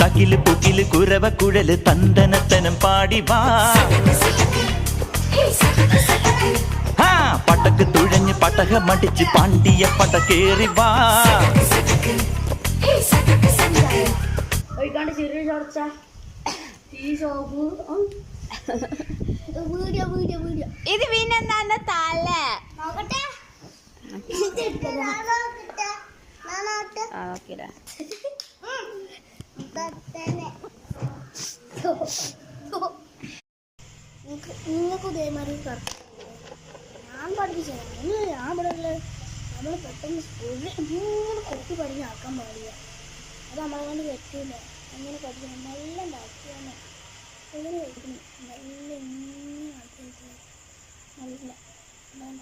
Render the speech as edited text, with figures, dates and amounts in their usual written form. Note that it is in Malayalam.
തകില് പുകില് കുരവ കുഴല് തന്തനത്തനം പാടി വാ. പടക്ക് തുഴഞ്ഞ് പടക മടിച്ച് പാണ്ടിയ പട കേറി വാ. ഇത് പിന്നെന്താ തല നിങ്ങൾക്ക് ഇതേമാതിരി ഞാൻ പഠിപ്പിച്ചു ഞാൻ ഇവിടെ നമ്മൾ പെട്ടെന്ന് സ്കൂളിൽ മൂന്ന് കുട്ടി പഠിക്കാൻ ആക്കാൻ പാടില്ല. അത് നമ്മളെ കൊണ്ട് പറ്റില്ല. അങ്ങനെ പഠിക്കണം നല്ല ഉണ്ടാക്കിയാണ് അങ്ങനെ കഴിക്കണം നല്ല ഇങ്ങനെ ആക്കി നല്ല